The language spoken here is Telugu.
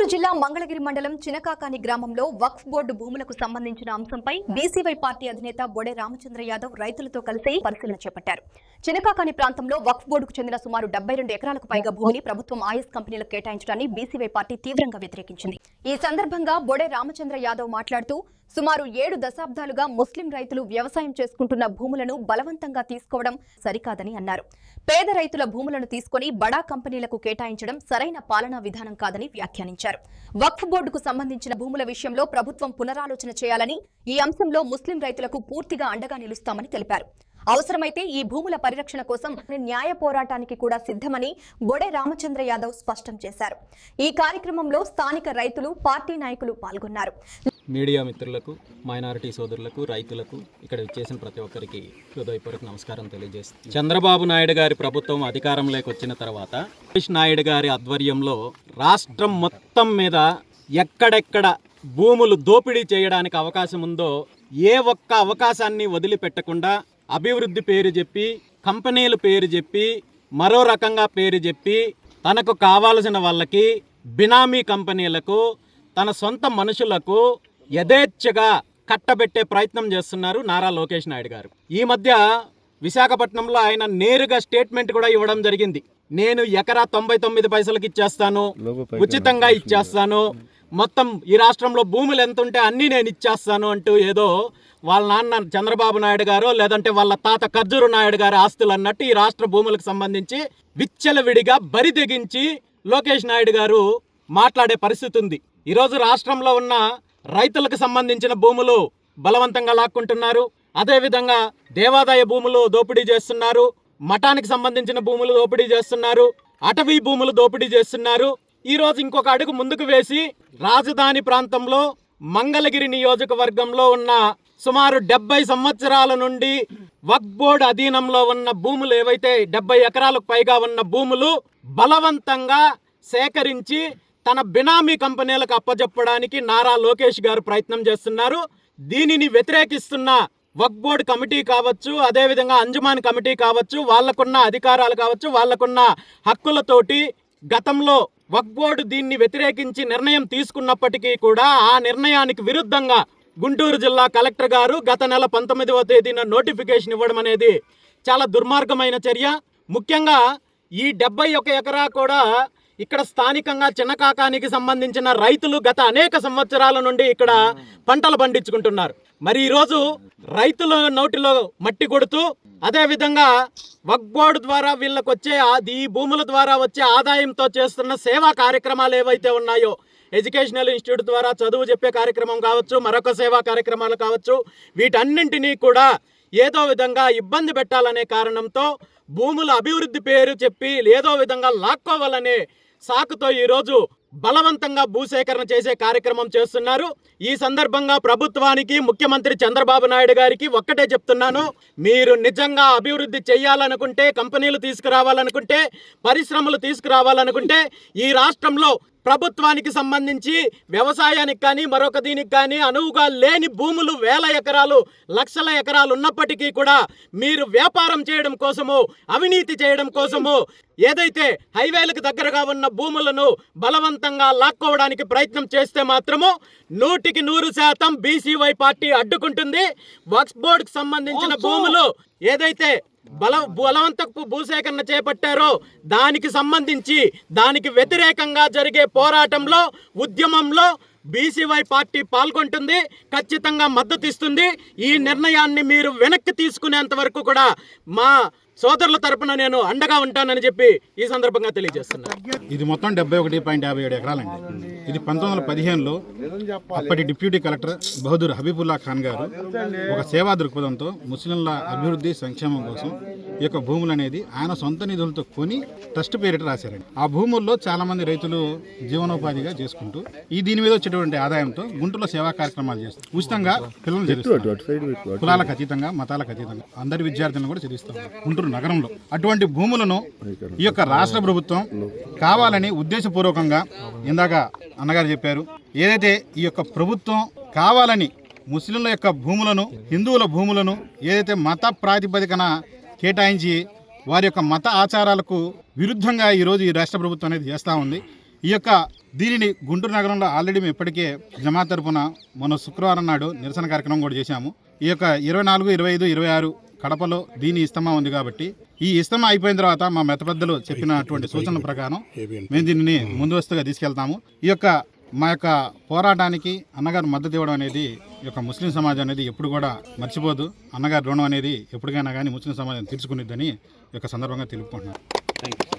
గుంటూరు జిల్లా మంగళగిరి మండలం చినకాకాని గ్రామంలో వక్ఫ్ బోర్డు భూములకు సంబంధించిన అంశంపై బీసీవై పార్టీ అధినేత బొడే రామచంద్ర యాదవ్ రైతులతో కలిసి పరిశీలన చేపట్టారు. చినకాకాని ప్రాంతంలో వక్ఫ్ బోర్డుకు చెందిన సుమారు 72 ఎకరాలకు పైగా భూమిని ప్రభుత్వం ఆయస్ కంపెనీలకు కేటాయించడాన్ని బీసీవై పార్టీ తీవ్రంగా వ్యతిరేకించింది. ఈ సందర్భంగా బొడే రామచంద్ర యాదవ్ మాట్లాడుతూ సుమారు 7 దశాబ్దాలుగా ముస్లిం రైతులు వ్యవసాయం చేసుకుంటున్న భూములను బలవంతంగా తీసుకోవడం సరికాదని అన్నారు. పేద రైతుల భూములను తీసుకుని బడా కంపెనీలకు కేటాయించడం సరైన పాలనా విధానం కాదని వ్యాఖ్యానించారు. వక్ఫ్ బోర్డుకు సంబంధించిన భూముల విషయంలో ప్రభుత్వం పునరాలోచన చేయాలని, ఈ అంశంలో ముస్లిం రైతులకు పూర్తిగా అండగా నిలుస్తామని తెలిపారు. అవసరమైతే ఈ భూముల పరిరక్షణ కోసం న్యాయ పోరాటానికి కూడా సిద్ధమని బొడే రామచంద్ర యాదవ్ స్పష్టం చేశారు. ఈ కార్యక్రమంలో స్థానిక రైతులు, పార్టీ నాయకులు పాల్గొన్నారు. మీడియా మిత్రులకు, మైనారిటీ సోదరులకు, రైతులకు ఇక్కడ వచ్చేసిన ప్రతి ఒక్కరికి హృదయపూర్వక నమస్కారం తెలియజేస్తుంది. చంద్రబాబు నాయుడు గారి ప్రభుత్వం అధికారంలోకి వచ్చిన తర్వాత నాయుడు గారి ఆధ్వర్యంలో రాష్ట్రం మొత్తం మీద ఎక్కడెక్కడ భూములు దోపిడీ చేయడానికి అవకాశం ఉందో ఏ ఒక్క అవకాశాన్ని వదిలిపెట్టకుండా అభివృద్ధి పేరు చెప్పి, కంపెనీల పేరు చెప్పి, మరో రకంగా పేరు చెప్పి తనకు కావాల్సిన వాళ్ళకి, బినామీ కంపెనీలకు, తన సొంత మనుషులకు యథేచ్ఛగా కట్టబెట్టే ప్రయత్నం చేస్తున్నారు నారా లోకేష్ నాయుడు గారు. ఈ మధ్య విశాఖపట్నంలో ఆయన నేరుగా స్టేట్మెంట్ కూడా ఇవ్వడం జరిగింది. నేను ఎకరా 99 పైసలకు ఇచ్చేస్తాను, ఉచితంగా ఇచ్చేస్తాను, మొత్తం ఈ రాష్ట్రంలో భూములు ఎంత ఉంటే అన్నీ నేను ఇచ్చేస్తాను అంటూ ఏదో వాళ్ళ నాన్న చంద్రబాబు నాయుడు గారు లేదంటే వాళ్ళ తాత ఖర్జూరు నాయుడు గారి ఆస్తులు అన్నట్టు ఈ రాష్ట్ర భూములకు సంబంధించి విచ్చలవిడిగా బరి తెగించి లోకేష్ నాయుడు గారు మాట్లాడే పరిస్థితి ఉంది. ఈరోజు రాష్ట్రంలో ఉన్న రైతులకు సంబంధించిన భూములు బలవంతంగా లాక్కుంటున్నారు. అదేవిధంగా దేవాదాయ భూములు దోపిడీ చేస్తున్నారు, మఠానికి సంబంధించిన భూములు దోపిడీ చేస్తున్నారు, అటవీ భూములు దోపిడీ చేస్తున్నారు. ఈరోజు ఇంకొక అడుగు ముందుకు వేసి రాజధాని ప్రాంతంలో మంగళగిరి నియోజకవర్గంలో ఉన్న సుమారు 70 సంవత్సరాల నుండి వక్ఫ్ బోర్డు అధీనంలో ఉన్న భూములు ఏవైతే 70 ఎకరాలకు పైగా ఉన్న భూములు బలవంతంగా సేకరించి తన బినామీ కంపెనీలకు అప్పజెప్పడానికి నారా లోకేష్ గారు ప్రయత్నం చేస్తున్నారు. దీనిని వ్యతిరేకిస్తున్న వక్ఫ్ బోర్డు కమిటీ కావచ్చు, అదేవిధంగా అంజుమాన్ కమిటీ కావచ్చు, వాళ్లకున్న అధికారాలు కావచ్చు, వాళ్లకున్న హక్కులతోటి గతంలో వక్ఫ్ బోర్డు దీన్ని వ్యతిరేకించి నిర్ణయం తీసుకున్నప్పటికీ కూడా ఆ నిర్ణయానికి విరుద్ధంగా గుంటూరు జిల్లా కలెక్టర్ గారు గత నెల 19వ తేదీన నోటిఫికేషన్ ఇవ్వడం అనేది చాలా దుర్మార్గమైన చర్య. ముఖ్యంగా ఈ 71 ఎకరా కూడా ఇక్కడ స్థానికంగా చిన్నకాకానికి సంబంధించిన రైతులు గత అనేక సంవత్సరాల నుండి ఇక్కడ పంటలు పండించుకుంటున్నారు. మరి ఈరోజు రైతుల నోటిలో మట్టి కొడుతూ, అదేవిధంగా వక్ఫ్ బోర్డు ద్వారా వీళ్ళకి వచ్చే ఈ భూముల ద్వారా వచ్చే ఆదాయంతో చేస్తున్న సేవా కార్యక్రమాలు ఏవైతే ఉన్నాయో, ఎడ్యుకేషనల్ ఇన్స్టిట్యూట్ ద్వారా చదువు చెప్పే కార్యక్రమం కావచ్చు, మరొక సేవా కార్యక్రమాలు కావచ్చు, వీటన్నింటినీ కూడా ఏదో విధంగా ఇబ్బంది పెట్టాలనే కారణంతో భూముల అభివృద్ధి పేరు చెప్పి ఏదో విధంగా లాక్కోవాలనే సాకుతో ఈరోజు బలవంతంగా భూసేకరణ చేసే కార్యక్రమం చేస్తున్నారు. ఈ సందర్భంగా ప్రభుత్వానికి, ముఖ్యమంత్రి చంద్రబాబు నాయుడు గారికి ఒక్కటే చెప్తున్నాను, మీరు నిజంగా అభివృద్ధి చేయాలనుకుంటే, కంపెనీలు తీసుకురావాలనుకుంటే, పరిశ్రమలు తీసుకురావాలనుకుంటే ఈ రాష్ట్రంలో ప్రభుత్వానికి సంబంధించి వ్యవసాయానికి కానీ మరొక దీనికి కానీ అనువుగా లేని భూములు 1000 ఎకరాలు, లక్షల ఎకరాలు ఉన్నప్పటికీ కూడా మీరు వ్యాపారం చేయడం కోసము, అవినీతి చేయడం కోసము ఏదైతే హైవేలకు దగ్గరగా ఉన్న భూములను బలవంతంగా లాక్కోవడానికి ప్రయత్నం చేస్తే మాత్రము 100% బీసీవై పార్టీ అడ్డుకుంటుంది. వక్ఫ్ బోర్డుకు సంబంధించిన భూములు ఏదైతే బలవంతపు భూసేకరణ చేపట్టారో దానికి సంబంధించి దానికి వ్యతిరేకంగా జరిగే పోరాటంలో, ఉద్యమంలో బీసీవై పార్టీ పాల్గొంటుంది, ఖచ్చితంగా మద్దతు ఇస్తుంది. ఈ నిర్ణయాన్ని మీరు వెనక్కి తీసుకునేంత వరకు కూడా మా సోదరుల తరపున నేను అండగా ఉంటానని చెప్పి ఈ సందర్భంగా తెలియజేస్తున్నాను. ఇది మొత్తం 71.57 ఎకరాలండి. ఇది 1915లో అప్పటి డిప్యూటీ కలెక్టర్ బహదూర్ హబీబుల్లా ఖాన్ గారు ఒక సేవా దృక్పథంతో ముస్లింల అభివృద్ధి, సంక్షేమం కోసం ఈ యొక్క భూములు అనేది ఆయన సొంత నిధులతో కొని ట్రస్ట్ పేరిట రాశారండి. ఆ భూముల్లో చాలా మంది రైతులు జీవనోపాధిగా చేసుకుంటూ దీని మీద వచ్చేటువంటి ఆదాయంతో గుంటూరులో సేవా కార్యక్రమాలు చేస్తూ ఉచితంగా పిల్లలు చదివిస్తారు. కులాలకు అతీతంగా, మతాలకు అతీతంగా అందరి విద్యార్థులను కూడా చదివిస్తారు గుంటూరు నగరంలో. అటువంటి భూములను ఈ యొక్క రాష్ట్ర ప్రభుత్వం కావాలని ఉద్దేశపూర్వకంగా, ఇందాక అన్నగారు చెప్పారు, ఏదైతే ఈ యొక్క ప్రభుత్వం కావాలని ముస్లింల యొక్క భూములను, హిందువుల భూములను ఏదైతే మత ప్రాతిపదికన కేటాయించి వారి యొక్క మత ఆచారాలకు విరుద్ధంగా ఈరోజు ఈ రాష్ట్ర ప్రభుత్వం అనేది చేస్తూ ఉంది. ఈ యొక్క దీనిని గుంటూరు నగరంలో ఆల్రెడీ మేము ఇప్పటికే జమాత్ తరపున మొన్న శుక్రవారం నాడు నిరసన కార్యక్రమం కూడా చేశాము. ఈ యొక్క 24, 25, 26 కడపలో దీని ఇస్తమా ఉంది కాబట్టి ఈ ఇస్తమా అయిపోయిన తర్వాత మా మెత పెద్దలు చెప్పినటువంటి సూచనల ప్రకారం మేము దీనిని ముందస్తుగా తీసుకెళ్తాము. ఈ యొక్క మా యొక్క పోరాటానికి అన్నగారు మద్దతు ఇవ్వడం అనేది ఈ యొక్క ముస్లిం సమాజం అనేది ఎప్పుడు కూడా మర్చిపోదు. అన్నగారి రుణం అనేది ఎప్పటికైనా కానీ ముస్లిం సమాజం తీర్చుకునిద్దని ఈ యొక్క సందర్భంగా తెలుపుకుంటున్నాను. Thank you.